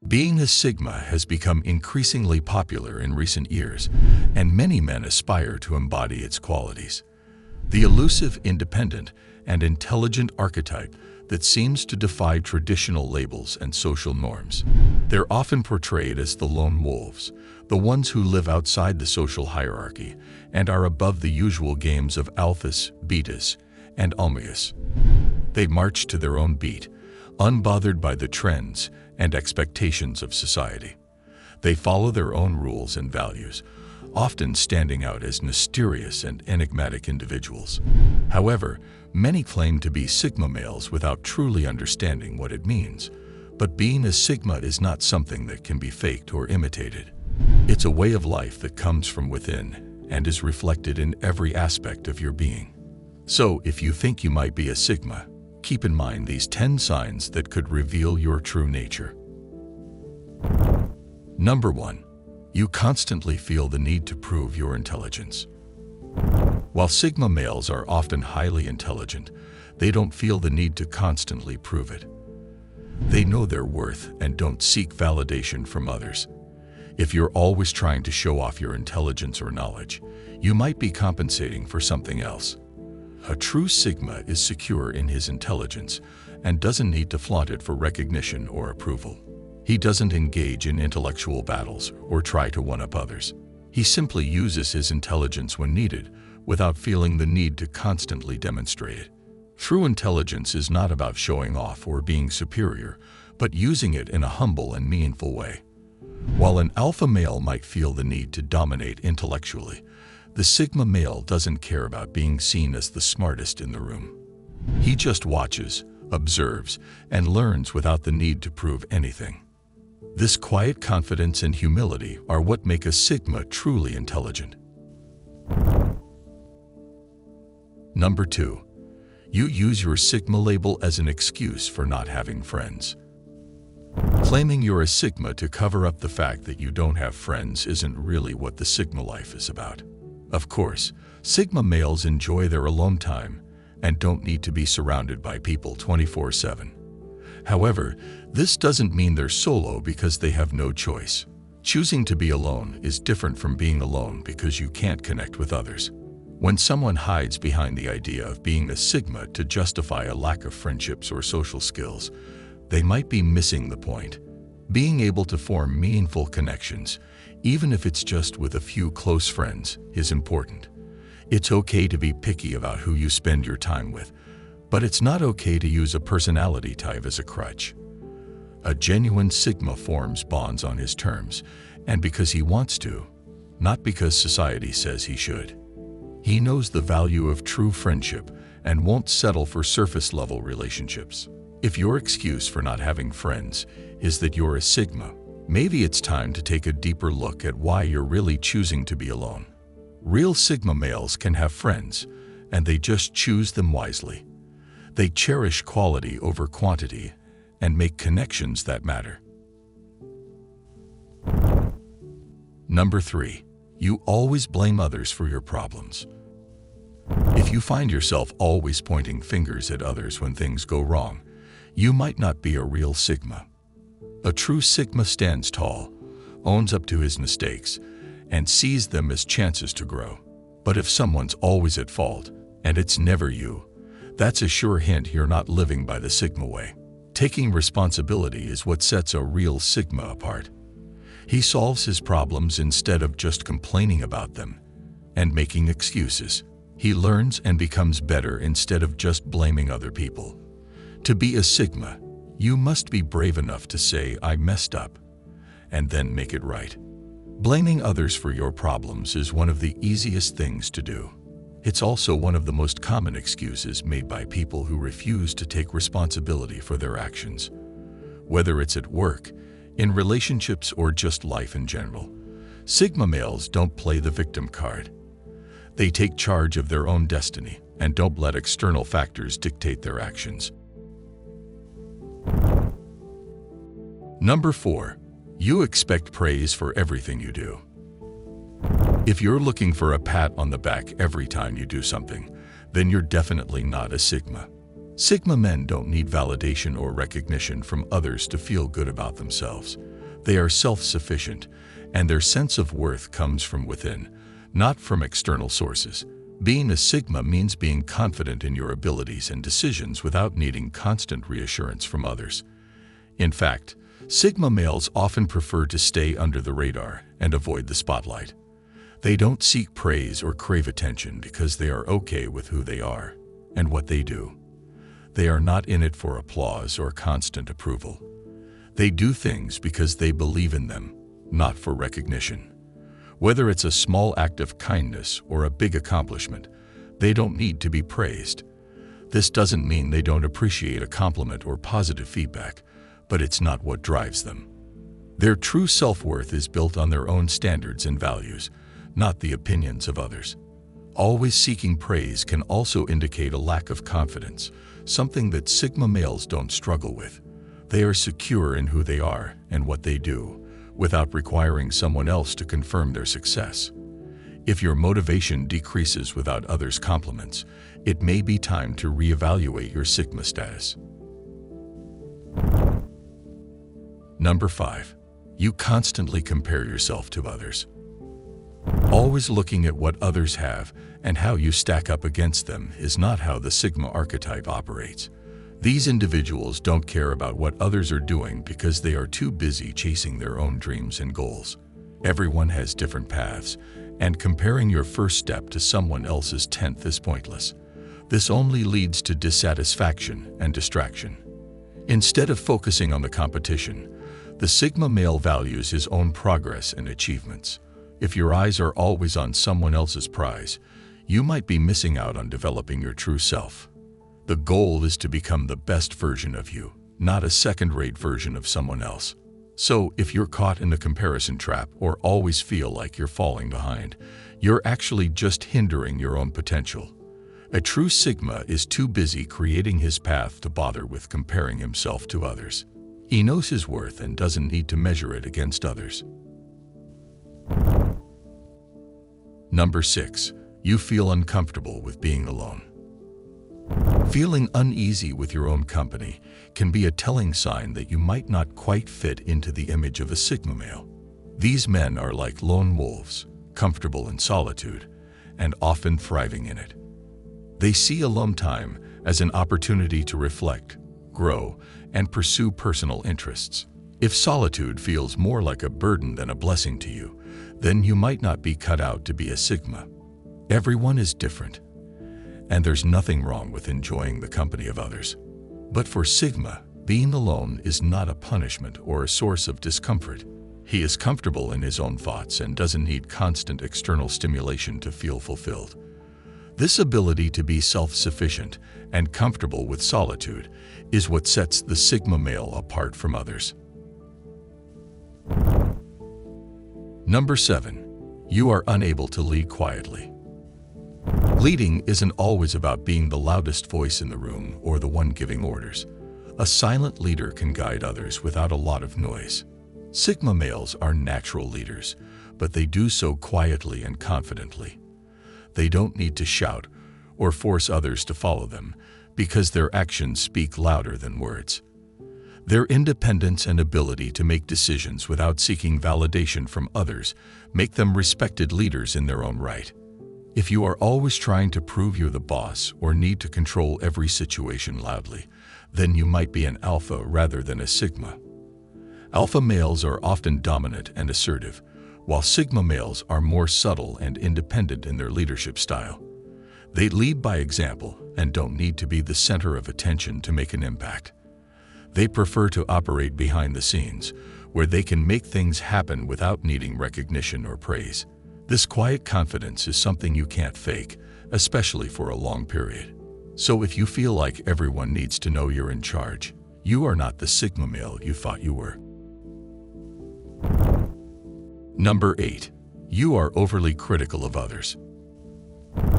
Being a Sigma has become increasingly popular in recent years, and many men aspire to embody its qualities. The elusive, independent, and intelligent archetype that seems to defy traditional labels and social norms. They're often portrayed as the lone wolves, the ones who live outside the social hierarchy and are above the usual games of alphas, betas, and omegas. They march to their own beat, unbothered by the trends and expectations of society. They follow their own rules and values, often standing out as mysterious and enigmatic individuals. However, many claim to be Sigma males without truly understanding what it means. But being a Sigma is not something that can be faked or imitated. It's a way of life that comes from within and is reflected in every aspect of your being. So, if you think you might be a Sigma, keep in mind these 10 signs that could reveal your true nature. Number 1. You constantly feel the need to prove your intelligence. While Sigma males are often highly intelligent, they don't feel the need to constantly prove it. They know their worth and don't seek validation from others. If you're always trying to show off your intelligence or knowledge, you might be compensating for something else. A true Sigma is secure in his intelligence and doesn't need to flaunt it for recognition or approval. He doesn't engage in intellectual battles or try to one-up others. He simply uses his intelligence when needed, without feeling the need to constantly demonstrate it. True intelligence is not about showing off or being superior, but using it in a humble and meaningful way. While an alpha male might feel the need to dominate intellectually, the Sigma male doesn't care about being seen as the smartest in the room. He just watches, observes, and learns without the need to prove anything. This quiet confidence and humility are what make a Sigma truly intelligent. Number 2. You use your Sigma label as an excuse for not having friends. Claiming you're a Sigma to cover up the fact that you don't have friends isn't really what the Sigma life is about. Of course, Sigma males enjoy their alone time and don't need to be surrounded by people 24/7. However, this doesn't mean they're solo because they have no choice. Choosing to be alone is different from being alone because you can't connect with others. When someone hides behind the idea of being a Sigma to justify a lack of friendships or social skills, they might be missing the point. Being able to form meaningful connections, even if it's just with a few close friends, is important. It's okay to be picky about who you spend your time with, but it's not okay to use a personality type as a crutch. A genuine Sigma forms bonds on his terms, and because he wants to, not because society says he should. He knows the value of true friendship and won't settle for surface-level relationships. If your excuse for not having friends is that you're a Sigma, maybe it's time to take a deeper look at why you're really choosing to be alone. Real Sigma males can have friends, and they just choose them wisely. They cherish quality over quantity and make connections that matter. Number 3. You always blame others for your problems. If you find yourself always pointing fingers at others when things go wrong, you might not be a real Sigma. A true Sigma stands tall, owns up to his mistakes, and sees them as chances to grow. But if someone's always at fault, and it's never you, that's a sure hint you're not living by the Sigma way. Taking responsibility is what sets a real Sigma apart. He solves his problems instead of just complaining about them and making excuses. He learns and becomes better instead of just blaming other people. To be a Sigma, you must be brave enough to say, "I messed up," and then make it right. Blaming others for your problems is one of the easiest things to do. It's also one of the most common excuses made by people who refuse to take responsibility for their actions. Whether it's at work, in relationships, or just life in general, Sigma males don't play the victim card. They take charge of their own destiny and don't let external factors dictate their actions. Number 4. You expect praise for everything you do. If you're looking for a pat on the back every time you do something, then you're definitely not a Sigma. Sigma men don't need validation or recognition from others to feel good about themselves. They are self-sufficient, and their sense of worth comes from within, not from external sources. Being a Sigma means being confident in your abilities and decisions without needing constant reassurance from others. In fact, Sigma males often prefer to stay under the radar and avoid the spotlight. They don't seek praise or crave attention because they are okay with who they are and what they do. They are not in it for applause or constant approval. They do things because they believe in them, not for recognition. Whether it's a small act of kindness or a big accomplishment, they don't need to be praised. This doesn't mean they don't appreciate a compliment or positive feedback, but it's not what drives them. Their true self-worth is built on their own standards and values, not the opinions of others. Always seeking praise can also indicate a lack of confidence, something that Sigma males don't struggle with. They are secure in who they are and what they do, without requiring someone else to confirm their success. If your motivation decreases without others' compliments, it may be time to reevaluate your Sigma status. Number 5. You constantly compare yourself to others. Always looking at what others have and how you stack up against them is not how the Sigma archetype operates. These individuals don't care about what others are doing because they are too busy chasing their own dreams and goals. Everyone has different paths, and comparing your first step to someone else's 10th is pointless. This only leads to dissatisfaction and distraction. Instead of focusing on the competition, the Sigma male values his own progress and achievements. If your eyes are always on someone else's prize, you might be missing out on developing your true self. The goal is to become the best version of you, not a second-rate version of someone else. So, if you're caught in the comparison trap or always feel like you're falling behind, you're actually just hindering your own potential. A true Sigma is too busy creating his path to bother with comparing himself to others. He knows his worth and doesn't need to measure it against others. Number 6. You feel uncomfortable with being alone. Feeling uneasy with your own company can be a telling sign that you might not quite fit into the image of a Sigma male. These men are like lone wolves, comfortable in solitude, and often thriving in it. They see alone time as an opportunity to reflect, grow, and pursue personal interests. If solitude feels more like a burden than a blessing to you, then you might not be cut out to be a Sigma. Everyone is different, and there's nothing wrong with enjoying the company of others. But for Sigma, being alone is not a punishment or a source of discomfort. He is comfortable in his own thoughts and doesn't need constant external stimulation to feel fulfilled. This ability to be self-sufficient and comfortable with solitude is what sets the Sigma male apart from others. Number 7. You are unable to lead quietly. Leading isn't always about being the loudest voice in the room or the one giving orders. A silent leader can guide others without a lot of noise. Sigma males are natural leaders, but they do so quietly and confidently. They don't need to shout or force others to follow them because their actions speak louder than words. Their independence and ability to make decisions without seeking validation from others make them respected leaders in their own right. If you are always trying to prove you're the boss or need to control every situation loudly, then you might be an alpha rather than a Sigma. Alpha males are often dominant and assertive, while Sigma males are more subtle and independent in their leadership style. They lead by example and don't need to be the center of attention to make an impact. They prefer to operate behind the scenes, where they can make things happen without needing recognition or praise. This quiet confidence is something you can't fake, especially for a long period. So if you feel like everyone needs to know you're in charge, you are not the Sigma male you thought you were. Number 8. You are overly critical of others.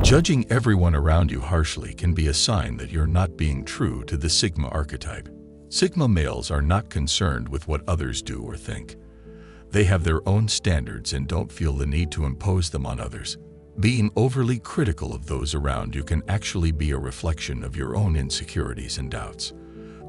Judging everyone around you harshly can be a sign that you're not being true to the Sigma archetype. Sigma males are not concerned with what others do or think. They have their own standards and don't feel the need to impose them on others. Being overly critical of those around you can actually be a reflection of your own insecurities and doubts.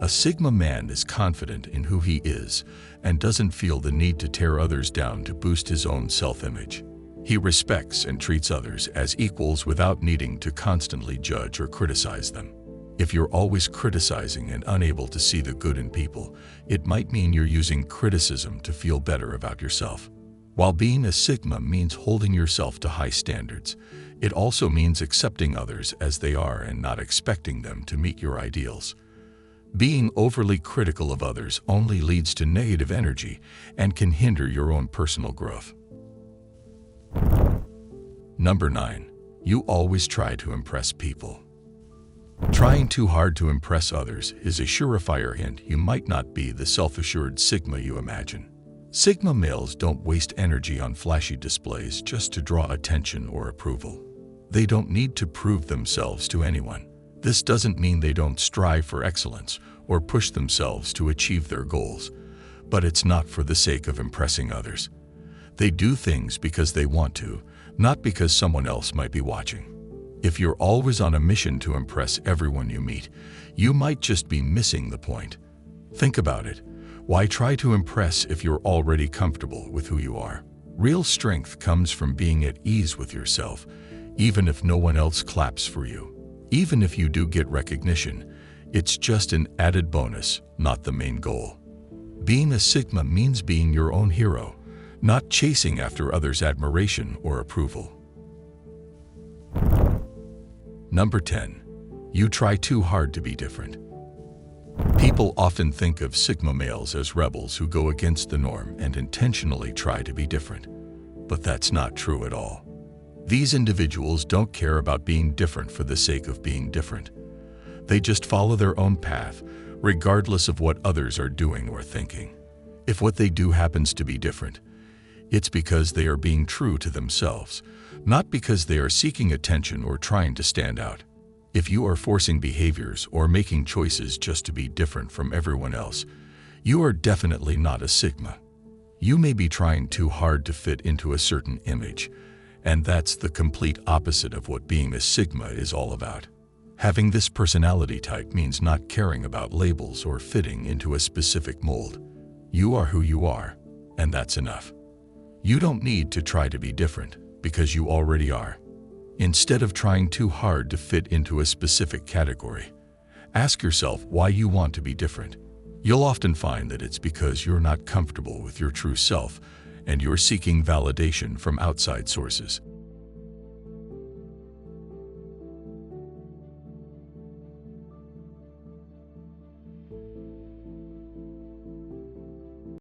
A Sigma man is confident in who he is and doesn't feel the need to tear others down to boost his own self-image. He respects and treats others as equals without needing to constantly judge or criticize them. If you're always criticizing and unable to see the good in people, it might mean you're using criticism to feel better about yourself. While being a Sigma means holding yourself to high standards, it also means accepting others as they are and not expecting them to meet your ideals. Being overly critical of others only leads to negative energy and can hinder your own personal growth. Number 9. You always try to impress people. Trying too hard to impress others is a surefire hint you might not be the self-assured Sigma you imagine. Sigma males don't waste energy on flashy displays just to draw attention or approval. They don't need to prove themselves to anyone. This doesn't mean they don't strive for excellence or push themselves to achieve their goals, but it's not for the sake of impressing others. They do things because they want to, not because someone else might be watching. If you're always on a mission to impress everyone you meet, you might just be missing the point. Think about it. Why try to impress if you're already comfortable with who you are? Real strength comes from being at ease with yourself, even if no one else claps for you. Even if you do get recognition, it's just an added bonus, not the main goal. Being a Sigma means being your own hero, not chasing after others' admiration or approval. Number 10. You try too hard to be different. People often think of Sigma males as rebels who go against the norm and intentionally try to be different. But that's not true at all. These individuals don't care about being different for the sake of being different. They just follow their own path, regardless of what others are doing or thinking. If what they do happens to be different, it's because they are being true to themselves, not because they are seeking attention or trying to stand out. If you are forcing behaviors or making choices just to be different from everyone else, you are definitely not a Sigma. You may be trying too hard to fit into a certain image, and that's the complete opposite of what being a Sigma is all about. Having this personality type means not caring about labels or fitting into a specific mold. You are who you are, and that's enough. You don't need to try to be different because you already are. Instead of trying too hard to fit into a specific category, ask yourself why you want to be different. You'll often find that it's because you're not comfortable with your true self and you're seeking validation from outside sources.